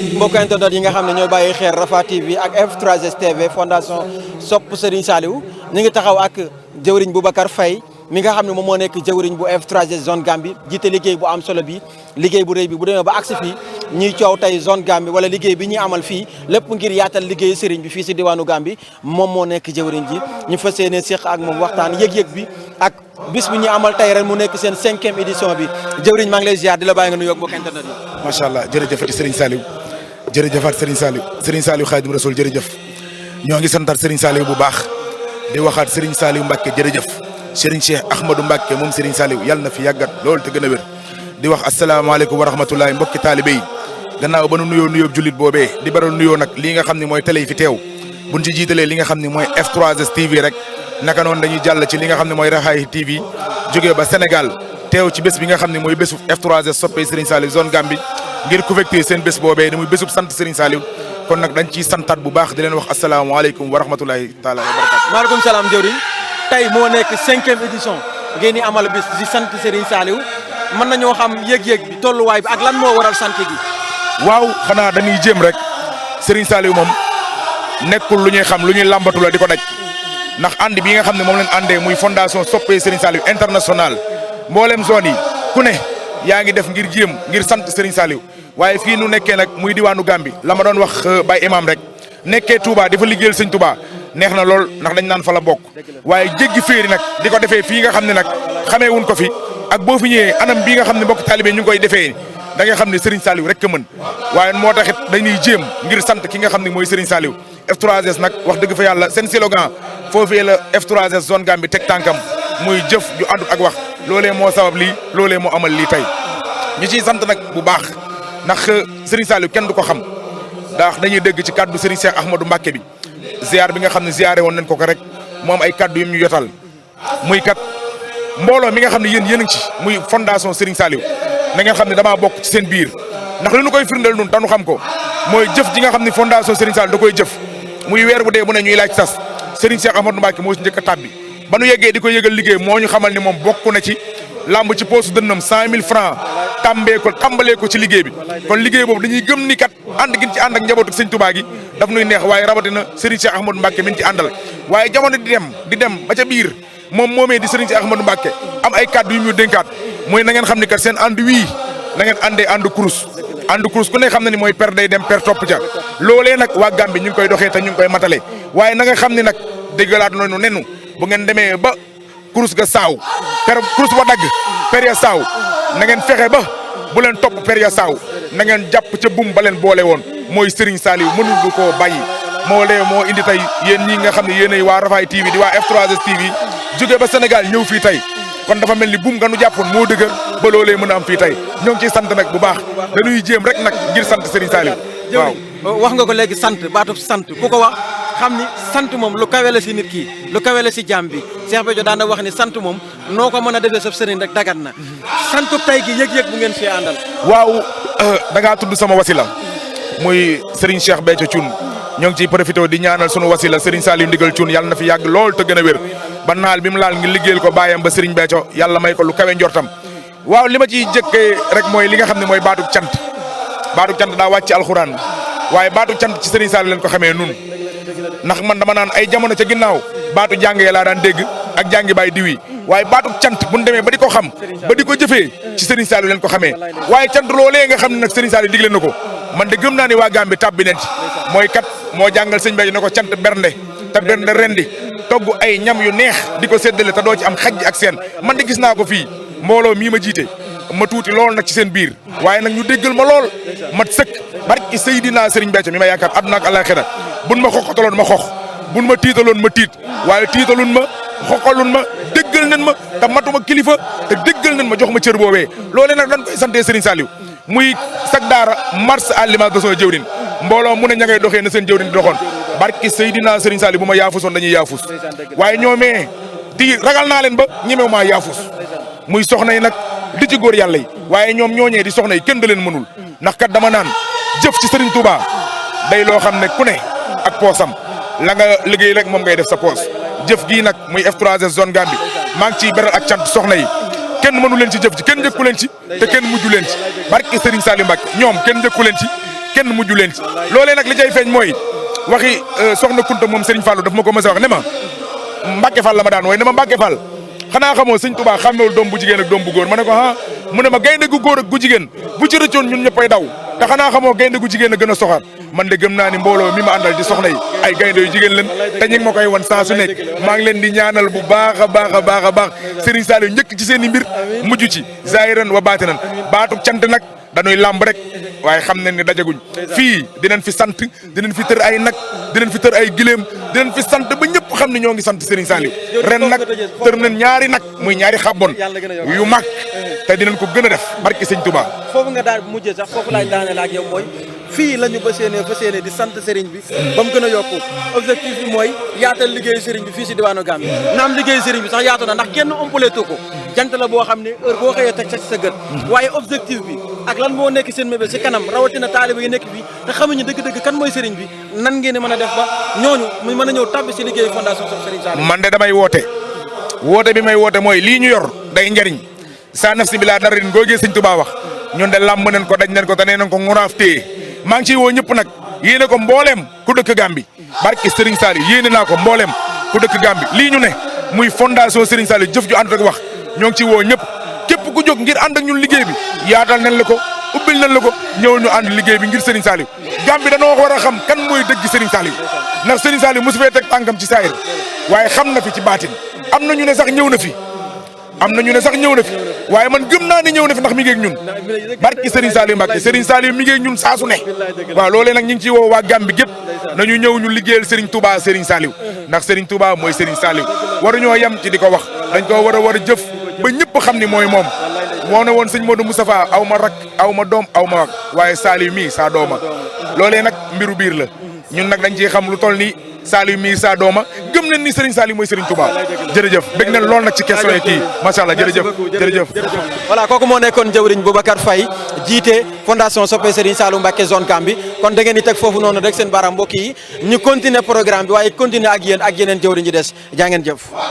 mbokk internet yi nga xam ne ñooy bàyyi xeer Rafah TV ak F3S TV fondation Sopp Serigne Saliou ñu ngi taxaw ak jëwriñ Boubacar Faye mi nga xam ne moom moo nekk jëwriñ bu F3S zone Gambie jiite liggéey bu am solo bi liggéey bu rëy bi bu demee ba agsi fii ñuy coow tey zone Gambie wala liggéey bi ñuy amal fii lépp ngir yaatal liggéey Serigne bi fii si diwaanu Gambie moom moo nekk jëwriñ ji ñu fas yéene séq ak moom waxtaan yëg-yëg bi ak bis bi ñuy amal tey ren mu nekk seen 5e édition bi jëwriñ maa ngi lay ziar di la bàyyi nga nuyoo ak mbokk internet yi. macha allah jërëjëfati Serigne Saliou jërëjëfaat Serigne Saliou Khadim Rasoul jërëjëf ñoo ngi santaat Serigne Saliou bu baax di waxaat Serigne Saliou Mbacke jërëjëf Serigne Cheikh Ahmadou Mbacke moom Serigne Saliou yàlla na fi yàggat loolu te gën a wér di wax asalaamaaleykum wa rahmatulahi mbokki taalibe yi gannaaw ba nu nuyoo jullit boobee di baral nuyoo nag lii nga xam ne mooy télé yi fi teew buñ ci jiitalee li nga xam ne mooy F3S TV rek naka noonu dañuy jàll ci li nga xam ne mooy Rafah TV jógee ba Sénégal teew ci bés bi nga xam ne mooy bésu F3S soppee Serigne Saliou zone Gambie ngir couverture seen bés boobee ni muy bésub sant Serigne Saliou kon nag dañ ciy santaat bu baax di leen wax asalaamaaleykum wa rahmatulahi taala wa barakatu. maaleykum salaam jëwriñ tey moo nekk 5e édition ngeen di amal bis di sant Serigne Saliou mën nañoo xam yëg-yëg bi tolluwaay bi ak lan moo waral sant gi. waaw xanaa dañuy jéem rek Serigne Saliou moom nekkul lu ñuy xam lu ñuy làmbatu la di ko daj ndax ànd bi nga xam ne moom leen àndee muy fondation soppee Serigne Saliou international mboolem zone yi ku ne yaa ngi def ngir jéem ngir sant Serigne Saliou waaye fii nu nekkee nag muy diwaanu Gambie la ma doon wax Baye Imam rek nekkee Touba dafa liggéeyal sëñ Touba neex na lool ndax dañ naan fa la bokk waaye jéggi féeri nag di ko defee fii nga xam ne nag xamee wuñ ko fi ak boo fi ñëwee anam bii nga xam ne mbokk taalibe ñu ngi koy defee da nga xam ne Serigne Saliou rek ka mën waaye moo taxit dañuy jéem ngir sant ki nga xam ne mooy Serigne Saliou F3S nag wax dëgg fa yàlla seen slogan foofee la F3S zone Gambie teg tànkam muy jëf ju àndut ak wax loolee moo sabab lii loolee moo amal lii tey ñu ciy sant nag bu baax ndax Serigne Saliou kenn du ko xam ndax dañuy dégg ci kaddu Serigne Cheikh Ahmadou Mbacke bi ziar bi nga xam ne ziaré woon nañ ko rek mu am ay kaddu yu ñu yotal muy kat mbooloo mi nga xam ne yéen a ngi ci muy fondation Serigne Saliou na ngeen xam ne damaa bokk ci seen biir ndax li ñu koy firndeel nun tanu xam ko mooy jëf ji nga xam ne fondation Serigne Saliou da koy jëf muy weer bu dee bu ne ñuy laaj sas Serigne Cheikh Ahmadou Mbacke moo ci njëkk a tàbbi ba nu yeggee di ko yëgal liggéey moo ñu xamal ni moom bokk na ci lamb ci poste dënnam 100 000 francs tàmbalee ko ci liggéey bi kon liggéey boobu dañuy gëm ni kat ànd gi ci ànd ak njabootu sëñ Touba gi daf nuy neex waaye rawatina Serigne Cheikh Ahmadou Mbacke min ci àndal waaye jamono di dem ba ca biir moom moomee di Serigne Cheikh Ahmadou Mbacke am ay kàddu yu ñu dénkaat mooy na ngeen xam ni kat seen ànd wii na ngeen àndee ànd kurus ku ne xam na ni mooy per day dem per topp ca loolee nag waa Gambie ñu ngi koy doxee te ñu ngi koy matale waaye na nga xam ni nag déggalaat noonu nenu bu ngeen demee ba kurus ga saaw kurus ba dagg per ya saaw na ngeen fexe ba bu leen topp per ya saaw na ngeen jàpp ca bum ba leen boole woon mooy Serigne Saliou mënul du koo bàyyi moo indi tey yéen ñi nga xam ne yéenay waa Rafah TV di waa F3S TV jóge ba Sénégal ñëw fii tey kon dafa mel ni bum nga nu jàppoon moo dëgër ba loolee mën a am fii tey ñoo ngi ciy sant nag bu baax dañuy jéem rek nag ngir sant Serigne Saliou waaw wax nga ko léegi sant baatub sant ku ko wax xam ni sant moom lu kawe la si nit ki lu kawe la si jàmm bi Cheikh Béthio daan na wax ni sant moom noo ko mën a defee sa sëriñ rek dagat na santu tey gi yëg-yëg bu ngeen fi àndal. waaw da ngaa tudd sama wasila muy Serigne Cheikh Béthio Thioune ñoo ngi ciy profité di ñaanal sunu wasila Serigne Saliou ndigal Thioune yàlla na fi yàgg lool te gën a wér ba naal bi mu laal ngi liggéeyal ko bàyyam ba Serigne Béthio yàlla may ko lu kawe njortam waaw li ma ciy jëkkee rek mooy li nga xam ne mooy baatu cant daa wàcc alxuraan waaye baatu cant ci Serigne Saliou leen ko xamee nun ndax man dama naan ay jamono ca ginnaaw baatu jàng ya laa daan dégg ak jàngi baay diwi waaye baatu cant bu ñu demee ba di ko xam ba di ko jëfee ci Serigne Saliou leen ko xamee waaye cant loolee nga xam ne nag Serigne Saliou digle na ko man de gëm naa ni waa Gambie tàbbi nañ ci mooy kat moo jàngal sëñ Béthio ne ko cant bernde te bernde rendi togg ay ñam yu neex di ko séddale te doo ci am xaj ak seen man de gis naa ko fii mbooloo mii ma jiite ma tuuti lool nag ci seen biir waaye nag ñu déggal ma lool mat sëkk barki Seydina Serigne Béthio mi ma yaakaar àdduna ak àllaaxira buñ ma xoqataloon ma xox buñ ma tiitaloon ma tiit waaye tiitalun ma xoqalun ma déggal nañ ma te matuma kilifa te déggal nañ ma jox ma cër boobee loolee nag dañ koy sante Serigne Saliou muy sag daara mars à l'image de son jëwrin mbooloo mu ne ña ngay doxee na seen jëwrin di doxoon barki Seydina Serigne Saliou bu ma yaafusoon dañuy yaafus waaye ñoomee ti ragal naa leen ba ñemew maa yaafus muy soxna yi nag di ci góor yàlla yi waaye ñoom ñooñee di soxna yi kenn da leen mënul ndax kat dama naan jëf ci Serigne Touba day loo xam ne ku ne ak poosam la nga liggéey rek moom ngay def sa poos jëf gii nag muy F3S zone Gambie maa ngi ciy beral ak cant soxna yi kenn mënu leen ci jëf ci kenn njëkku leen ci te kenn mujju leen ci barki Serigne Saliou Mbacke ñoom kenn njëkku leen ci kenn mujju leen ci loolee nag li cay feeñ mooy waxi soxna Kunta moom Serigne Fallou daf ma ko mës a wax ne ma Mbacke Fall la ma daan wooye ne ma Mbacke Fall xanaa xamoo Sëñ Tuubaa xàmmewul doom bu jigéen ak doom bu góor ma ne ko mu ne ma gaynde gu góor ak gu jigéen bu ci rëccoon ñun ñëppay daw te xanaa xamoo gaynde gu jigéen a gën a soxaar man de gëm naa ni mbooloo mi ma àndal di soxna yi ay gaynde yu jigéen leen te ñu ngi ma koy wan saa su nekk maa ngi leen di ñaanal bu baax a baax a baax a baax Serigne Saliou njëkk ci seen i mbir mujj ci zahiran wa baatinan baatu cant nag dañuy làmb rek waaye xam nañ ne dajaguñ fii dinañ fi sant dinañ fi tër ay nag dinañ fi tër ay gileem dinañ fi sant ba ñëpp xam ne ñoo ngi sant Serigne Saliou ren nag tër nañ ñaari nag muy ñaari xabbon yu mag te dinañ ko gën a def barki Sëñ Touba. foofu nga daal mujjee sax foofu laay daaneel ak yow mooy fii la ñu fas yéene di sant Serigne bi ba mu gën a yokku objectif bi mooy yaatal liggéeyu Serigne bi fii si diwaanu Gambie naam liggéeyu Serigne bi sax yaatu na ndax kenn ëmpaleetu ko jant la boo xam ne heure boo xëyee teg sa gët waaye objectif bi ak lan moo nekk seen mébé si kanam rawatina taaliba yi nekk fii te xamuñu dëgg-dëgg kan mooy Serigne bi nan ngeen mën a def ba ñooñu mu mën a ñëw tabbi si liggéeyu fondation Sopp Serigne Saliou. man de damay woote bi may woote mooy lii ñu yor day njariñ saa naf si bi laa dara din googee Sëñ Tuubaa wax ñun de làmb nañ ko daj nañ ko te nee nañ ko ngonaaf téye maa ngi ciy woo ñëpp nag yéene ko mbooleem ku dëkk Gambie barki Serigne Saliou yéene naa ko mbooleem ku dëkk Gambie lii ñu ne muy fondation Serigne Saliou jëf ju ànd ak wax ñoo ngi ciy woo ñëpp képp ku jóg ngir ànd ak ñun liggéey bi yaatal nañ la ko ubbil nañ la ko ñëwal ñu ànd liggéey bi ngir Serigne Saliou Gambie dañoo war a xam kan mooy dëgg Serigne Saliou ndax Serigne Saliou mosu fee teg tànkam ci saayir waaye xam na fi ci baatin am na ñu ne sax ñëw na fi waaye man gëm naa ne ñëw na fi ndax mi ngi ak ñun barki Serigne Saliou Mbacke Serigne Saliou mi ngi ak ñun saa su ne waaw loolee nag ñu ngi ciy woo waa Gambie gépp nañu ñëw ñu liggéeyal Serigne Touba Serigne Saliou ndax Serigne Touba mooy Serigne Saliou waruñoo yem ci di ko wax dañ ko war a jëf ba ñëpp xam ni mooy moom moo ne woon sëñ Modou Moustapha aw ma rak aw ma doom aw ma wak waaye Saliou mii saa dooma loolee nag mbiru biir la ñun nag dañ ciy xam lu toll ni Saliou mii saa dooma gëm nañ ni Serigne Saliou mooy Serigne Touba jërëjëf bëgg nañ lool nag ci question yi kii macha allah jërëjëf. voilà kooku moo nekkoon jëwriñ Boubacar Faye jiite fondation Soppe Serigne Saliou Mbacké zone Gambie kon da ngeen di teg foofu noonu rek seen baaraam mbokk yi ñu continuer programme bi waaye continuer ak yéen ak yeneen jëwriñ yi des jaa ngeen jëf.